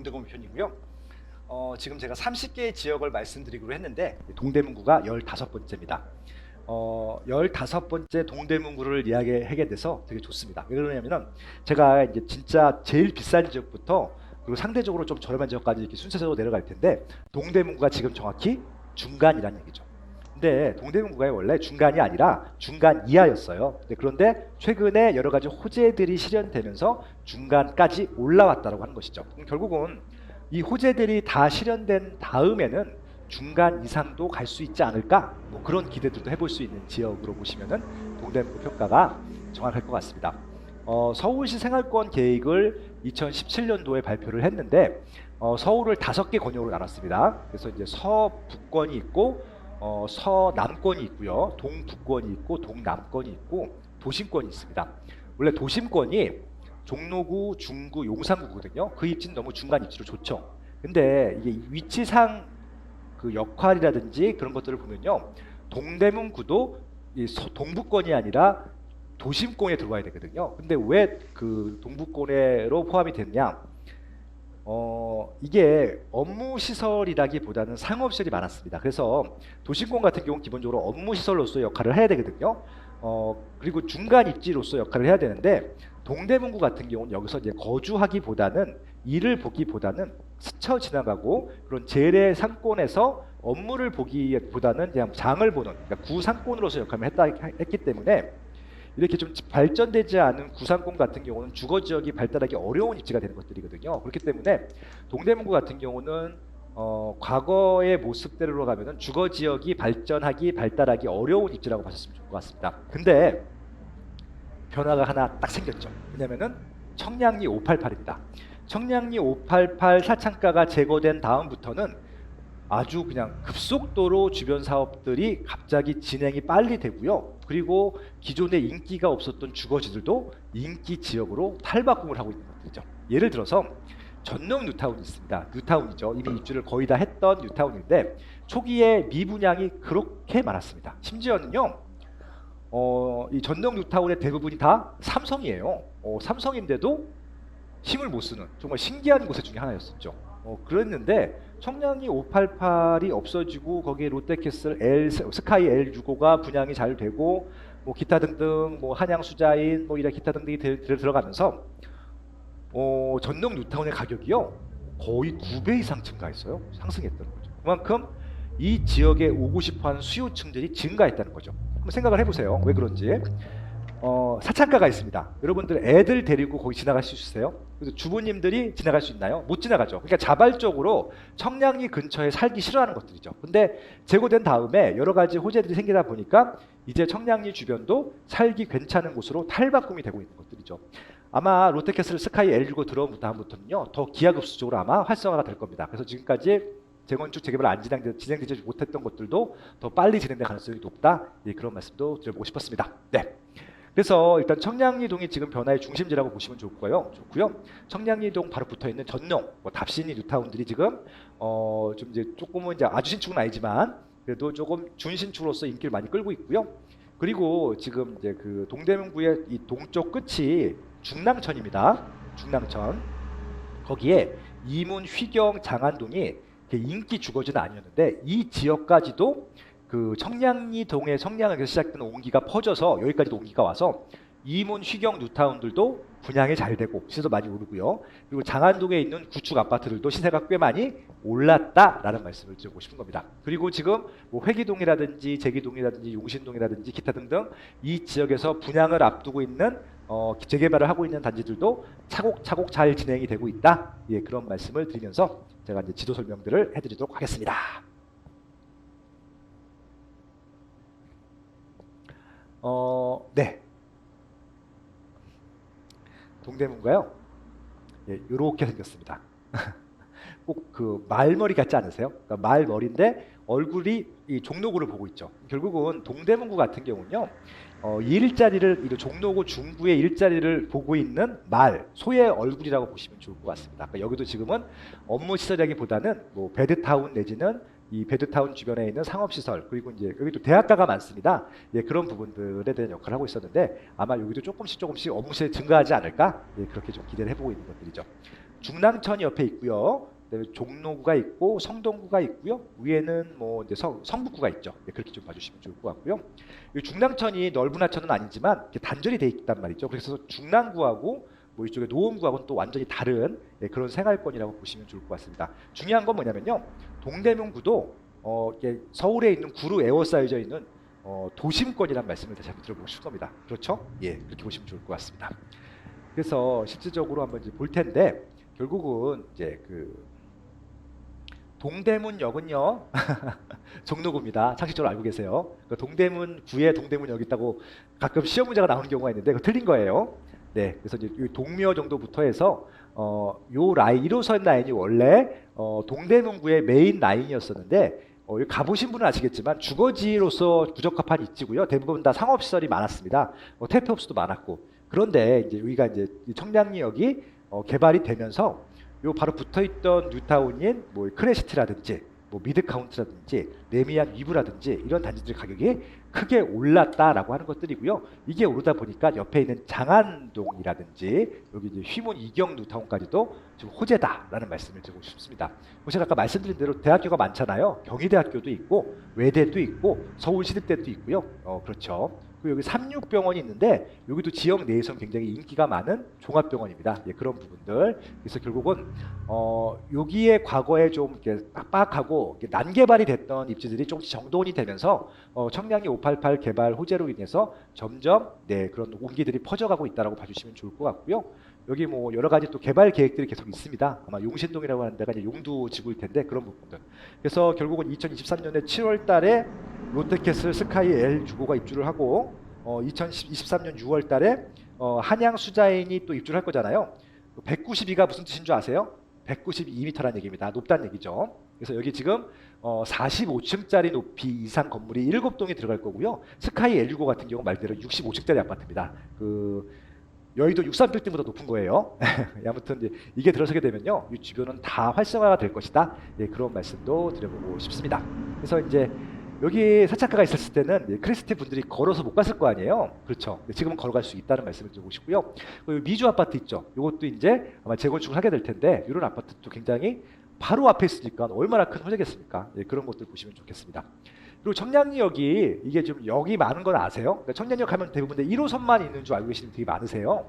동대문 편이고요. 지금 제가 30개의 지역을 말씀드리기로 했는데 동대문구가 15번째입니다. 15번째 동대문구를 이야기하게 돼서 되게 좋습니다. 왜 그러냐면은 제가 이제 진짜 제일 비싼 지역부터 그리고 상대적으로 좀 저렴한 지역까지 이렇게 순서대로 내려갈 텐데 동대문구가 지금 정확히 중간이라는 얘기죠. 근데 동대문구가 원래 중간이 아니라 중간 이하였어요. 그런데 최근에 여러 가지 호재들이 실현되면서 중간까지 올라왔다고 하는 것이죠. 결국은 이 호재들이 다 실현된 다음에는 중간 이상도 갈 수 있지 않을까? 뭐 그런 기대들도 해볼 수 있는 지역으로 보시면은 동대문구 평가가 정확할 것 같습니다. 서울시 생활권 계획을 2017년도에 발표를 했는데 서울을 5개 권역으로 나눴습니다. 그래서 이제 서북권이 있고 서남권이 있고요, 동북권이 있고 동남권이 있고 도심권이 있습니다. 원래 도심권이 종로구, 중구, 용산구거든요. 그 입지는 너무 중간 입지로 좋죠. 근데 이게 위치상 그 역할이라든지 그런 것들을 보면요, 동대문구도 이 동북권이 아니라 도심권에 들어와야 되거든요. 근데 왜 그 동북권으로 포함이 됐냐? 이게 업무 시설이라기보다는 상업 시설이 많았습니다. 그래서 도심권 같은 경우는 기본적으로 업무 시설로서 역할을 해야 되거든요. 그리고 중간 입지로서 역할을 해야 되는데 동대문구 같은 경우는 여기서 이제 거주하기보다는 일을 보기보다는 스쳐 지나가고 그런 재래 상권에서 업무를 보기보다는 그냥 장을 보는, 그러니까 구상권으로서 역할을 했기 때문에 이렇게 좀 발전되지 않은 구상권 같은 경우는 주거 지역이 발달하기 어려운 입지가 되는 것들이거든요. 그렇기 때문에 동대문구 같은 경우는 과거의 모습대로 가면은 주거 지역이 발달하기 어려운 입지라고 보셨으면 좋을 것 같습니다. 근데 변화가 하나 딱 생겼죠. 왜냐면은 청량리 588입니다. 청량리 588 사창가가 제거된 다음부터는 아주 그냥 급속도로 주변 사업들이 갑자기 진행이 빨리 되고요. 그리고 기존에 인기가 없었던 주거지들도 인기 지역으로 탈바꿈을 하고 있는 것들이죠. 예를 들어서 전농 뉴타운이 있습니다. 뉴타운이죠. 이미 입주를 거의 다 했던 뉴타운인데 초기에 미분양이 그렇게 많았습니다. 심지어는요, 이 전농 뉴타운의 대부분이 다 삼성이에요. 삼성인데도 힘을 못 쓰는 정말 신기한 곳의 중에 하나였었죠. 그랬는데 청량리 588이 없어지고 거기에 롯데캐슬 스카이 L65가 분양이 잘 되고 뭐 기타 등등 뭐 한양수자인 뭐 이런 기타 등등이 들어가면서 전동 뉴타운의 가격이요 거의 9배 이상 증가했어요. 상승했다는 거죠. 그만큼 이 지역에 오고 싶어하는 수요층들이 증가했다는 거죠. 한번 생각을 해보세요. 왜 그런지. 사창가가 있습니다. 여러분들 애들 데리고 거기 지나갈 수 있으세요? 그래서 주부님들이 지나갈 수 있나요? 못 지나가죠. 그러니까 자발적으로 청량리 근처에 살기 싫어하는 것들이죠. 근데 제고된 다음에 여러 가지 호재들이 생기다 보니까 이제 청량리 주변도 살기 괜찮은 곳으로 탈바꿈이 되고 있는 것들이죠. 아마 롯데캐슬 스카이 L65 들어온 다음부터는요, 더 기하급수적으로 아마 활성화가 될 겁니다. 그래서 지금까지 재건축 재개발 안 진행되지 못했던 것들도 더 빨리 진행될 가능성이 높다. 예, 그런 말씀도 드려보고 싶었습니다. 네. 그래서 일단 청량리동이 지금 변화의 중심지라고 보시면 좋고요. 청량리동 바로 붙어 있는 전농, 답신이 뉴타운들이 지금 좀 이제 조금은 이제 아주 신축은 아니지만 그래도 조금 준신축으로서 인기를 많이 끌고 있고요. 그리고 지금 이제 그 동대문구의 이 동쪽 끝이 중랑천입니다. 중랑천. 거기에 이문, 휘경, 장안동이 인기 주거지는 아니었는데 이 지역까지도 그 청량리동의 청량에서 시작되는 온기가 퍼져서 여기까지도 온기가 와서 이문, 휘경, 뉴타운들도 분양이 잘 되고 시세도 많이 오르고요. 그리고 장안동에 있는 구축 아파트들도 시세가 꽤 많이 올랐다라는 말씀을 드리고 싶은 겁니다. 그리고 지금 뭐 회기동이라든지 제기동이라든지 용신동이라든지 기타 등등 이 지역에서 분양을 앞두고 있는 재개발을 하고 있는 단지들도 차곡차곡 잘 진행이 되고 있다. 예, 그런 말씀을 드리면서 제가 이제 지도 설명들을 해드리도록 하겠습니다. 네. 동대문가요? 예, 이렇게 생겼습니다. 꼭 그 말머리 같지 않으세요? 그러니까 말머리인데 얼굴이 이 종로구를 보고 있죠. 결국은 동대문구 같은 경우는요, 일자리를 이 종로구 중구의 일자리를 보고 있는 소의 얼굴이라고 보시면 좋을 것 같습니다. 그러니까 여기도 지금은 업무 시설이라기보다는 뭐 베드타운 내지는 이 베드타운 주변에 있는 상업시설, 그리고 이제 여기도 대학가가 많습니다. 예, 그런 부분들에 대한 역할을 하고 있었는데 아마 여기도 조금씩 업무시설이 증가하지 않을까? 예, 그렇게 좀 기대를 해보고 있는 것들이죠. 중랑천이 옆에 있고요. 그다음에 종로구가 있고 성동구가 있고요. 위에는 뭐 이제 성북구가 있죠. 네, 그렇게 좀 봐주시면 좋을 것 같고요. 이 중랑천이 넓은 하천은 아니지만 이렇게 단절이 돼 있단 말이죠. 그래서 중랑구하고 뭐 이쪽에 노원구하고는 또 완전히 다른 그런 생활권이라고 보시면 좋을 것 같습니다. 중요한 건 뭐냐면요. 동대문구도 이게 서울에 있는 구로 에워싸여져 있는 도심권이라는 말씀을 다시 한번 들어보고 싶은 겁니다. 그렇죠? 예, 그렇게 보시면 좋을 것 같습니다. 그래서 실질적으로 한번 이제 볼 텐데 결국은 이제 그 동대문역은요 종로구입니다. 상식적으로 알고 계세요. 그 동대문구에 동대문역이 있다고 가끔 시험 문제가 나오는 경우가 있는데 그거 틀린 거예요. 네, 그래서 이제 동묘 정도부터 해서 요 라인 1호선 라인이 원래 동대문구의 메인 라인이었었는데 여기 가보신 분은 아시겠지만 주거지로서 부적합한 입지고요. 대부분 다 상업시설이 많았습니다. 택배업소도 많았고 그런데 이제 여기가 이제 청량리역이 개발이 되면서 요 바로 붙어있던 뉴타운인 뭐 크레시티라든지 뭐 미드카운트라든지 레미안 위브라든지 이런 단지들 가격이 크게 올랐다라고 하는 것들이고요. 이게 오르다 보니까 옆에 있는 장안동이라든지 여기 이제 휘문 이경 뉴타운까지도 좀 호재다라는 말씀을 드리고 싶습니다. 제가 아까 말씀드린 대로 대학교가 많잖아요. 경희대학교도 있고 외대도 있고 서울시립대도 있고요. 그렇죠. 그리고 여기 삼육병원이 있는데 여기도 지역 내에서 굉장히 인기가 많은 종합병원입니다. 예, 그런 부분들. 그래서 결국은 여기에 과거에 좀 이렇게 빡빡하고 이렇게 난개발이 됐던 입지들이 조금씩 정돈이 되면서 청량리 588 개발 호재로 인해서 점점 그런 온기들이 퍼져가고 있다라고 봐주시면 좋을 것 같고요. 여기 뭐 여러 가지 또 개발 계획들이 계속 있습니다. 아마 용신동이라고 하는 데가 이제 용두 지구일 텐데 그런 부분들. 그래서 결국은 2023년에 7월달에 롯데캐슬 스카이 L6호가 입주를 하고 2023년 6월달에 한양 수자인이 또 입주를 할 거잖아요. 192가 무슨 뜻인 줄 아세요? 192m라는 얘기입니다. 높다는 얘기죠. 그래서 여기 지금 45층짜리 높이 이상 건물이 7동이 들어갈 거고요. 스카이 L6호 같은 경우 말대로 65층짜리 아파트입니다. 여의도 63빌딩보다 높은 거예요. 아무튼 이게 들어서게 되면요, 이 주변은 다 활성화가 될 것이다. 그런 말씀도 드려보고 싶습니다. 그래서 이제 여기 세차가가 있었을 때는 크리스티 분들이 걸어서 못 갔을 거 아니에요. 그렇죠. 지금은 걸어갈 수 있다는 말씀을 드리고 싶고요. 미주 아파트 있죠. 이것도 이제 아마 재건축을 하게 될 텐데 이런 아파트도 굉장히 바로 앞에 있으니까 얼마나 큰 호재겠습니까? 그런 것들 보시면 좋겠습니다. 그리고 청량리역이 이게 좀 역이 많은 건 아세요? 그러니까 청량리역 하면 대부분 1호선만 있는 줄 알고 계시는 분들이 되게 많으세요.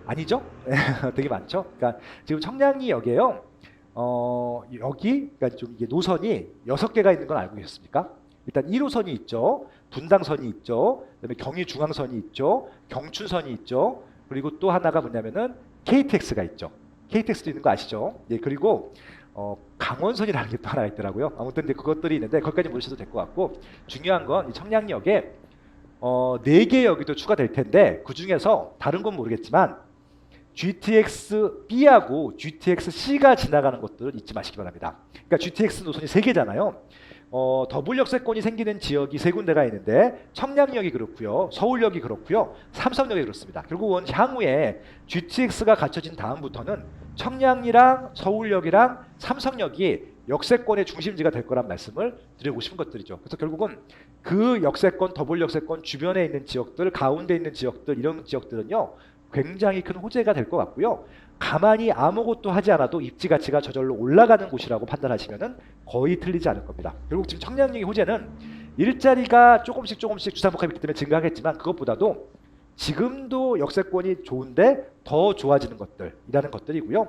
아니죠? 되게 많죠. 그러니까 지금 청량리역에요. 여기 그러니까 좀 이게 노선이 6개가 있는 건 알고 계셨습니까? 일단 1호선이 있죠. 분당선이 있죠. 그다음에 경의중앙선이 있죠. 경춘선이 있죠. 그리고 또 하나가 뭐냐면은 KTX가 있죠. KTX도 있는 거 아시죠? 예, 그리고 강원선이라는 게 또 하나 있더라고요. 아무튼 이제 그것들이 있는데 거기까지 모르셔도 될 것 같고 중요한 건 이 청량역에 4개 역이 또 추가될 텐데 그 중에서 다른 건 모르겠지만 GTX B하고 GTX C가 지나가는 것들은 잊지 마시기 바랍니다. 그러니까 GTX 노선이 3개잖아요. 더블 역세권이 생기는 지역이 3군데가 있는데 청량역이 그렇고요, 서울역이 그렇고요, 삼성역이 그렇습니다. 결국은 향후에 GTX가 갖춰진 다음부터는 청량이랑 서울역이랑 삼성역이 역세권의 중심지가 될 거란 말씀을 드리고 싶은 것들이죠. 그래서 결국은 그 역세권, 더블 역세권 주변에 있는 지역들, 가운데 있는 지역들, 이런 지역들은요 굉장히 큰 호재가 될 것 같고요. 가만히 아무것도 하지 않아도 입지 가치가 저절로 올라가는 곳이라고 판단하시면 거의 틀리지 않을 겁니다. 결국 지금 청량역의 호재는 일자리가 조금씩 주상복합이 있기 때문에 증가하겠지만 그것보다도 지금도 역세권이 좋은데 더 좋아지는 것들이라는 것들이고요.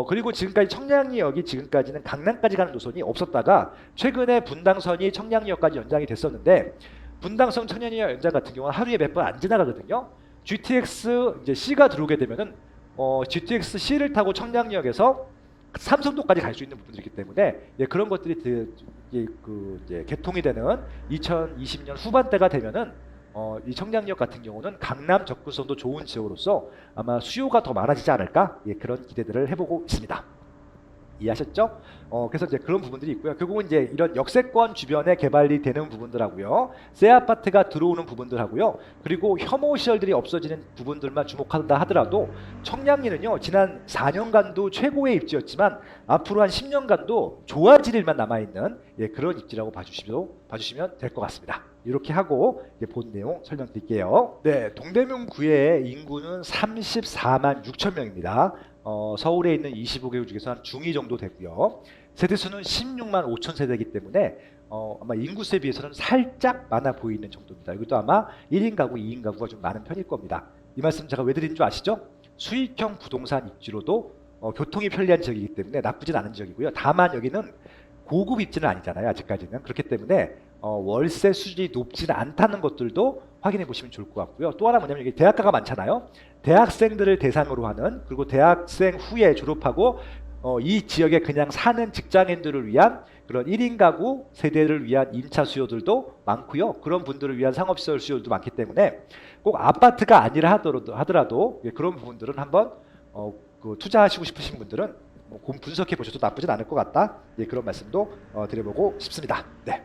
그리고 지금까지 청량리역이 지금까지는 강남까지 가는 노선이 없었다가 최근에 분당선이 청량리역까지 연장이 됐었는데 분당선 청량리역 연장 같은 경우는 하루에 몇 번 안 지나가거든요. GTX 이제 C가 들어오게 되면은 GTX C를 타고 청량역에서 삼성도까지 갈 수 있는 부분들이기 때문에 그런 것들이 이제 개통이 되는 2020년 후반대가 되면은 이 청량역 같은 경우는 강남 접근성도 좋은 지역으로서 아마 수요가 더 많아지지 않을까 그런 기대들을 해보고 있습니다. 이해하셨죠? 그래서 이제 그런 부분들이 있고요. 결국은 이제 이런 역세권 주변에 개발이 되는 부분들하고요, 새 아파트가 들어오는 부분들하고요, 그리고 혐오 시설들이 없어지는 부분들만 주목한다 하더라도 청량리는요 지난 4년간도 최고의 입지였지만 앞으로 한 10년간도 좋아질 일만 남아있는 그런 입지라고 봐주시면 될 것 같습니다. 이렇게 하고 본 내용 설명드릴게요. 네, 동대문구의 인구는 34만 6천 명입니다. 서울에 있는 25개구 중에서 한 중위 정도 되고요. 세대수는 16만 5천 세대이기 때문에 아마 인구수에 비해서는 살짝 많아 보이는 정도입니다. 이것도 아마 1인 가구, 2인 가구가 좀 많은 편일 겁니다. 이 말씀 제가 왜 드린 줄 아시죠? 수익형 부동산 입지로도 교통이 편리한 지역이기 때문에 나쁘진 않은 지역이고요. 다만 여기는 고급 입지는 아니잖아요. 아직까지는. 그렇기 때문에 월세 수준이 높지는 않다는 것들도 확인해 보시면 좋을 것 같고요. 또 하나 뭐냐면 여기 대학가가 많잖아요. 대학생들을 대상으로 하는, 그리고 대학생 후에 졸업하고 이 지역에 그냥 사는 직장인들을 위한 그런 1인 가구 세대를 위한 임차 수요들도 많고요. 그런 분들을 위한 상업시설 수요도 많기 때문에 꼭 아파트가 아니라 하더라도 그런 부분들은 한번 투자하시고 싶으신 분들은 분석해 보셔도 나쁘진 않을 것 같다. 그런 말씀도 드려보고 싶습니다. 네.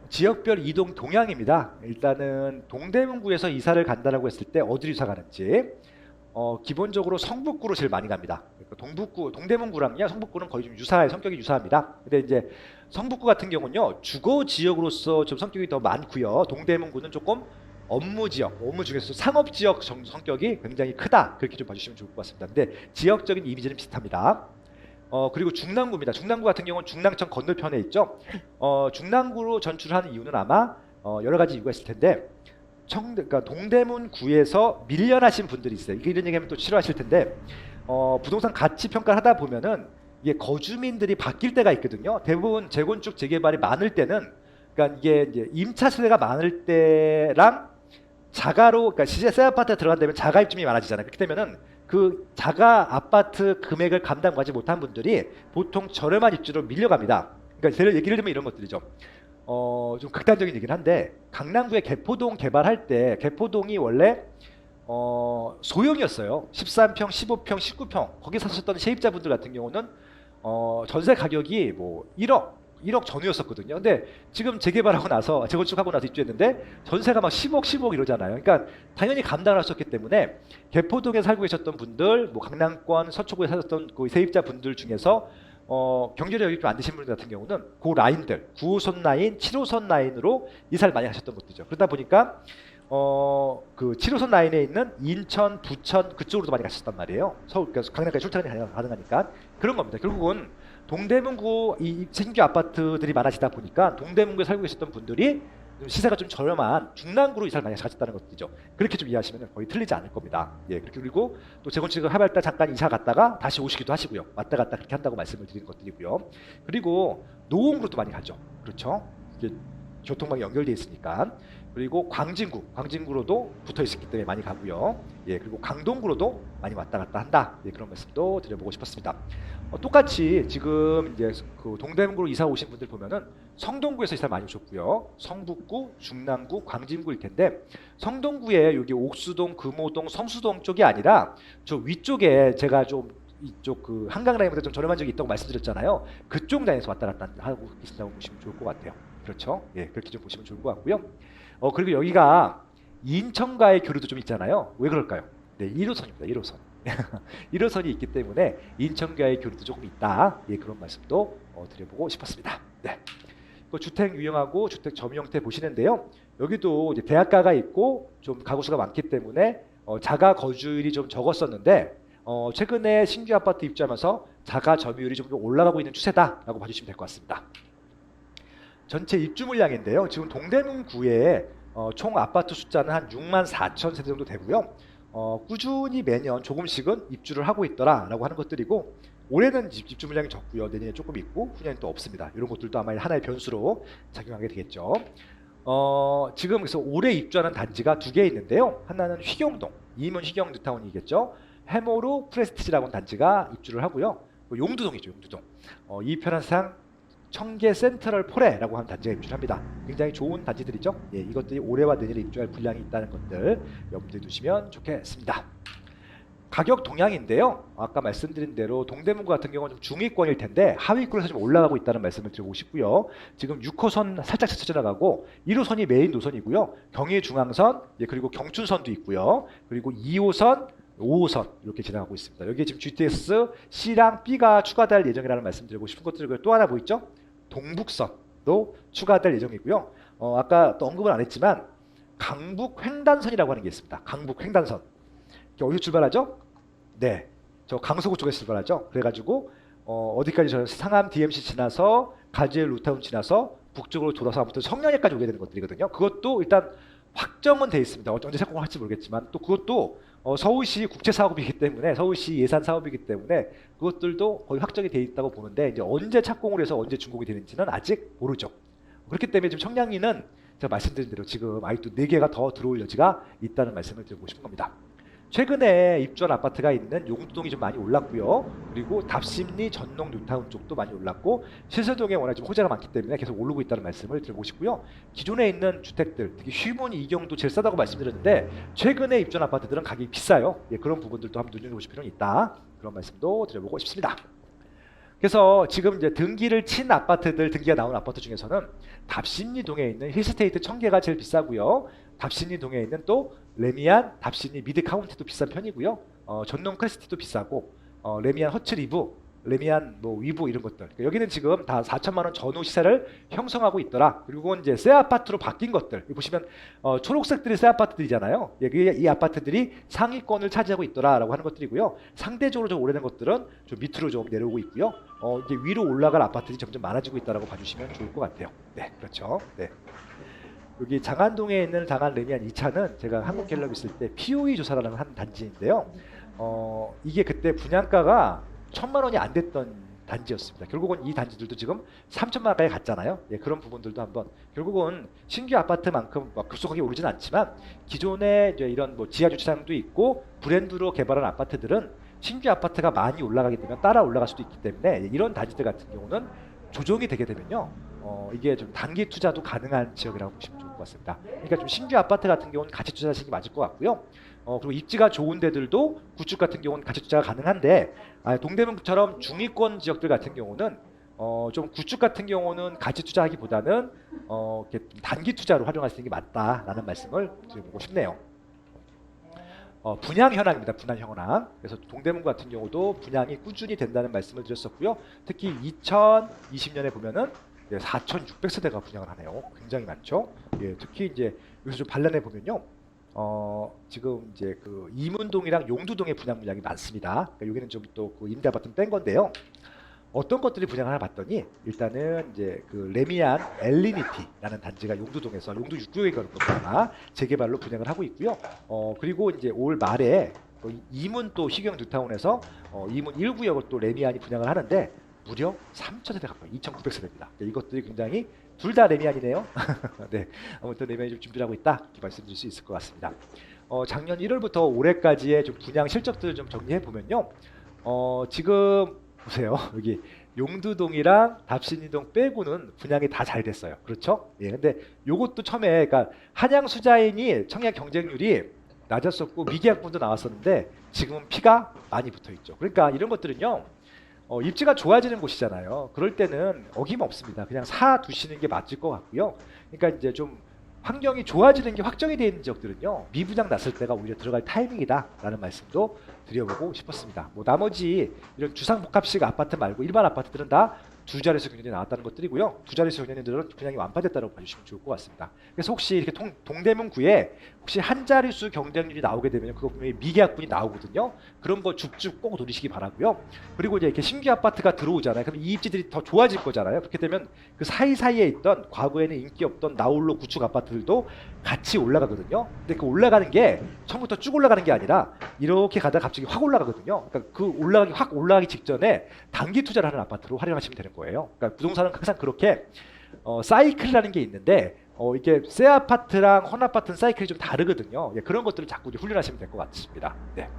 지역별 이동 동향입니다. 일단은 동대문구에서 이사를 간다라고 했을 때 어디로 이사 가는지 기본적으로 성북구로 제일 많이 갑니다. 그러니까 동북구, 동대문구랑요 성북구는 거의 좀 성격이 유사합니다. 근데 이제 성북구 같은 경우는요 주거 지역으로서 좀 성격이 더 많고요. 동대문구는 조금 업무 지역, 업무 중에서 상업 지역 성격이 굉장히 크다. 그렇게 좀 봐주시면 좋을 것 같습니다. 근데 지역적인 이미지는 비슷합니다. 그리고 중랑구입니다. 중랑구 같은 경우는 중랑천 건너편에 있죠. 중랑구로 전출하는 이유는 아마 여러 가지 이유가 있을 텐데 그러니까 동대문구에서 밀려나신 분들이 있어요. 이런 얘기하면 또 싫어하실 텐데 부동산 가치 평가를 하다 보면은 이게 거주민들이 바뀔 때가 있거든요. 대부분 재건축 재개발이 많을 때는 그러니까 이게 이제 임차 세대가 많을 때랑 자가로 그러니까 시세 새 아파트에 들어간다면 자가 입주민이 많아지잖아요. 그렇게 되면은 그 자가 아파트 금액을 감당하지 못한 분들이 보통 저렴한 입주로 밀려갑니다. 그러니까 예를 들면 이런 것들이죠. 좀 극단적인 얘기긴 한데 강남구에 개포동 개발할 때 개포동이 원래 소형이었어요. 13평, 15평, 19평 거기 사셨던 세입자분들 같은 경우는 전세 가격이 뭐 1억 전후였었거든요. 근데 지금 재개발하고 나서 재건축하고 나서 입주했는데 전세가 막 10억, 10억 이러잖아요. 그러니까 당연히 감당을 할 수 없기 때문에 개포동에 살고 계셨던 분들, 뭐 강남권 서초구에 사셨던 그 세입자 분들 중에서 경제력이 좀 안 되신 분들 같은 경우는 그 라인들 9호선 라인, 7호선 라인으로 이사를 많이 하셨던 것들이죠. 그러다 보니까 그 7호선 라인에 있는 인천, 부천 그쪽으로도 많이 가셨단 말이에요. 서울, 그러니까 강남까지 출퇴근이 가능하니까 그런 겁니다. 결국은 동대문구 이 신규 아파트들이 많아지다 보니까 동대문구에 살고 계셨던 분들이 시세가 좀 저렴한 중랑구로 이사를 많이 가셨다는 것이죠. 그렇게 좀 이해하시면 거의 틀리지 않을 겁니다. 예, 그렇게 그리고 또 재건축을 하발 때 잠깐 이사 갔다가 다시 오시기도 하시고요. 왔다 갔다 그렇게 한다고 말씀을 드리는 것들이고요. 그리고 노원구로 또 많이 가죠. 그렇죠? 이게 교통망이 연결되어 있으니까. 그리고 광진구로도 붙어 있기 때문에 많이 가고요. 예, 그리고 강동구로도 많이 왔다 갔다 한다. 예, 그런 말씀도 드려보고 싶었습니다. 똑같이 지금 이제 그 동대문구로 이사 오신 분들 보면은 성동구에서 이사 많이 오셨고요. 성북구, 중랑구, 광진구일 텐데 성동구에 여기 옥수동, 금호동, 성수동 쪽이 아니라 저 위쪽에 제가 좀 이쪽 그 한강 라인보다 좀 저렴한 적이 있다고 말씀드렸잖아요. 그쪽 라인에서 왔다 갔다 하고 계신다고 보시면 좋을 것 같아요. 그렇죠? 예, 그렇게 좀 보시면 좋을 것 같고요. 그리고 여기가 인천과의 교류도 좀 있잖아요. 왜 그럴까요? 네, 1호선입니다. 1호선. 1호선이 있기 때문에 인천과의 교류도 조금 있다. 예, 그런 말씀도 드려보고 싶었습니다. 네. 그 주택 유형하고 주택 점유 형태 보시는데요. 여기도 이제 대학가가 있고 좀 가구수가 많기 때문에 자가 거주율이 좀 적었었는데 최근에 신규 아파트 입주하면서 자가 점유율이 좀 올라가고 있는 추세다라고 봐주시면 될 것 같습니다. 전체 입주 물량인데요. 지금 동대문구에 총 아파트 숫자는 한 6만 4천 세대 정도 되고요. 꾸준히 매년 조금씩은 입주를 하고 있더라라고 하는 것들이고 올해는 입주 물량이 적고요. 내년에 조금 있고 후년에 또 없습니다. 이런 것들도 아마 하나의 변수로 작용하게 되겠죠. 지금 그래서 올해 입주하는 단지가 두 개 있는데요. 하나는 휘경동, 이문 휘경 뉴타운이겠죠. 해모루 프레스티지라고 하는 단지가 입주를 하고요. 용두동이죠. 용두동. 이 편한상 청계 센트럴 포레라고 하는 단지가 입주를 합니다. 굉장히 좋은 단지들이죠. 예, 이것들이 올해와 내년에 입주할 분량이 있다는 것들 염두에 두시면 좋겠습니다. 가격 동향인데요. 아까 말씀드린 대로 동대문구 같은 경우는 좀 중위권일 텐데 하위권에서 좀 올라가고 있다는 말씀을 드리고 싶고요. 지금 6호선 살짝 스쳐 지나가고 1호선이 메인 노선이고요. 경의중앙선, 예, 그리고 경춘선도 있고요. 그리고 2호선, 5호선 이렇게 지나가고 있습니다. 여기에 지금 GTX C랑 B가 추가될 예정이라는 말씀드리고 싶은 것들이고요. 또 하나 뭐 있죠? 동북선도 추가될 예정이고요. 아까 또 언급을 안 했지만 강북 횡단선이라고 하는 게 있습니다. 강북 횡단선. 어디서 출발하죠? 네, 저 강서구 쪽에서 출발하죠. 그래가지고 어디까지 저 상암 DMC 지나서 가지엘 루타운 지나서 북쪽으로 돌아서 아무튼 성년회까지 오게 되는 것들이거든요. 그것도 일단 확정은 돼 있습니다. 언제 착공할지 모르겠지만 또 그것도 서울시 국제 사업이기 때문에 서울시 예산 사업이기 때문에 그것들도 거의 확정이 돼 있다고 보는데 이제 언제 착공을 해서 언제 준공이 되는지는 아직 모르죠. 그렇기 때문에 지금 청량리는 제가 말씀드린 대로 지금 아직도 4개가 더 들어올 여지가 있다는 말씀을 드리고 싶은 겁니다. 최근에 입주한 아파트가 있는 용두동이 좀 많이 올랐고요. 그리고 답심리 전농 뉴타운 쪽도 많이 올랐고 실세동에 워낙 좀 호재가 많기 때문에 계속 오르고 있다는 말씀을 드리고 싶고요. 기존에 있는 주택들, 특히 휴문 이경도 제일 싸다고 말씀드렸는데 최근에 입주한 아파트들은 가격이 비싸요. 예, 그런 부분들도 한번 눈여겨보실 필요는 있다. 그런 말씀도 드려보고 싶습니다. 그래서 지금 이제 등기를 친 아파트들, 등기가 나온 아파트 중에서는 답심리동에 있는 힐스테이트 1000개가 제일 비싸고요. 답심리동에 있는 또 레미안, 답심리 미드 카운티도 비싼 편이고요. 전농 크레스티도 비싸고 레미안 허츠 리브, 레미안 뭐 위브 이런 것들. 그러니까 여기는 지금 다 4천만 원 전후 시세를 형성하고 있더라. 그리고 이제 새 아파트로 바뀐 것들. 여기 보시면 초록색들이 새 아파트들이잖아요. 이 아파트들이 상위권을 차지하고 있더라라고 하는 것들이고요. 상대적으로 좀 오래된 것들은 좀 밑으로 좀 내려오고 있고요. 이제 위로 올라갈 아파트들이 점점 많아지고 있다라고 봐주시면 좋을 것 같아요. 네, 그렇죠. 네. 여기 장안동에 있는 장안 레미안 2차는 제가 한국갤럽 있을 때 POE 조사라는 한 단지인데요. 이게 그때 분양가가 1000만 원이 안 됐던 단지였습니다. 결국은 이 단지들도 지금 3천만 원까지 갔잖아요. 예, 그런 부분들도 한번 결국은 신규 아파트만큼 막 급속하게 오르진 않지만 기존에 이제 이런 뭐 지하 주차장도 있고 브랜드로 개발한 아파트들은 신규 아파트가 많이 올라가게 되면 따라 올라갈 수도 있기 때문에 이런 단지들 같은 경우는 조정이 되게 되면요. 이게 좀 단기 투자도 가능한 지역이라고 보시면 좋을 것 같습니다. 그러니까 좀 신규 아파트 같은 경우는 가치 투자하시는 게 맞을 것 같고요. 그리고 입지가 좋은 데들도 구축 같은 경우는 가치 투자가 가능한데 동대문처럼 중위권 지역들 같은 경우는 좀 구축 같은 경우는 가치 투자하기보다는 이렇게 단기 투자로 활용할 수 있는 게 맞다라는 말씀을 드려보고 싶네요. 분양 현황입니다. 분양 현황. 그래서 동대문 같은 경우도 분양이 꾸준히 된다는 말씀을 드렸었고요. 특히 2020년에 보면은 4,600세대가 분양을 하네요. 굉장히 많죠. 예, 특히 이제 여기서 좀 반란해 보면요. 지금 이제 그 이문동이랑 용두동의 분양 물량이 많습니다. 그러니까 여기는 좀 또 그 임대 아파트 뺀 건데요. 어떤 것들이 분양을 하나 봤더니 일단은 이제 그 레미안 엘리니티라는 단지가 용두동에서 용두 6구역에 가는 겁니다. 재개발로 분양을 하고 있고요. 그리고 이제 올 말에 이문 또 희경 뉴타운에서 이문 1구역을 또 레미안이 분양을 하는데 무려 3,000세대 가까이 2,900세대입니다. 이것들이 굉장히 둘 다 레미안이네요. 네, 아무튼 레미안이 좀 준비를 하고 있다 이렇게 말씀드릴 수 있을 것 같습니다. 작년 1월부터 올해까지의 좀 분양 실적들을 좀 정리해 보면요. 지금 보세요. 여기 용두동이랑 답신이동 빼고는 분양이 다 잘 됐어요. 그렇죠? 예, 근데 요것도 처음에 그러니까 한양 수자인이 청약 경쟁률이 낮았었고 미계약분도 나왔었는데 지금은 피가 많이 붙어 있죠. 그러니까 이런 것들은요. 입지가 좋아지는 곳이잖아요. 그럴 때는 어김없습니다. 그냥 사 두시는 게 맞을 것 같고요. 그러니까 이제 좀 환경이 좋아지는 게 확정이 되어 있는 지역들은요. 미분양 났을 때가 오히려 들어갈 타이밍이다라는 말씀도 드려보고 싶었습니다. 뭐 나머지 이런 주상복합식 아파트 말고 일반 아파트들은 다 두 자릿수 경쟁이 나왔다는 것들이고요. 두 자릿수 경쟁들은 분양이 완파됐다고 봐주시면 좋을 것 같습니다. 그래서 혹시 이렇게 동대문구에 혹시 한 자릿수 경쟁률이 나오게 되면 그거 분명히 미계약분이 나오거든요. 그런 거 줍줍 꼭 노리시기 바라고요. 그리고 이제 이렇게 신규 아파트가 들어오잖아요. 그럼 이 입지들이 더 좋아질 거잖아요. 그렇게 되면 그 사이사이에 있던 과거에는 인기 없던 나홀로 구축 아파트들도 같이 올라가거든요. 근데 그 올라가는 게 처음부터 쭉 올라가는 게 아니라 이렇게 가다가 갑자기 확 올라가거든요. 그러니까 그 확 올라가기 직전에 단기 투자를 하는 아파트로 활용하시면 되는 거예요. 그러니까 부동산은 항상 그렇게 사이클이라는 게 있는데 이게 새 아파트랑 헌 아파트는 사이클이 좀 다르거든요. 예, 그런 것들을 자꾸 훈련하시면 될 것 같습니다. 네.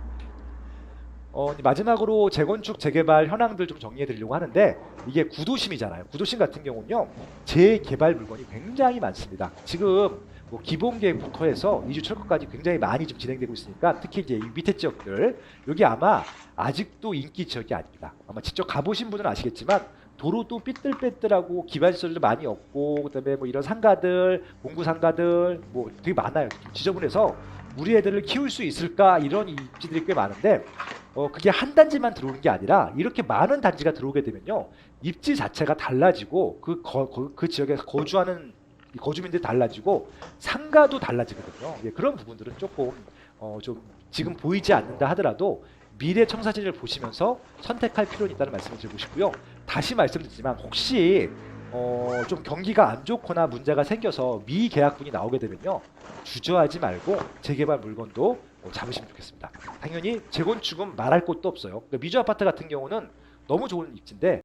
마지막으로 재건축, 재개발 현황들 좀 정리해 드리려고 하는데 이게 구도심이잖아요. 구도심 같은 경우는요. 재개발 물건이 굉장히 많습니다. 지금 뭐 기본 계획부터 해서 이주 철거까지 굉장히 많이 좀 진행되고 있으니까 특히 이제 이 밑에 지역들 여기 아마 아직도 인기 지역이 아닙니다. 아마 직접 가보신 분은 아시겠지만 도로도 삐뚤빼뚤하고 기반시설도 많이 없고 그다음에 뭐 이런 상가들, 공구 상가들 뭐 되게 많아요. 좀 지저분해서 우리 애들을 키울 수 있을까 이런 입지들이 꽤 많은데 그게 한 단지만 들어오는 게 아니라 이렇게 많은 단지가 들어오게 되면요 입지 자체가 달라지고 그 지역에 거주하는 거주민들이 달라지고 상가도 달라지거든요. 예, 그런 부분들은 조금 좀 지금 보이지 않는다 하더라도 미래 청사진을 보시면서 선택할 필요는 있다는 말씀을 드리고 싶고요. 다시 말씀드리지만 혹시 좀 경기가 안 좋거나 문제가 생겨서 미계약분이 나오게 되면요, 주저하지 말고 재개발 물건도 잡으시면 좋겠습니다. 당연히 재건축은 말할 것도 없어요. 미주 아파트 같은 경우는 너무 좋은 입지인데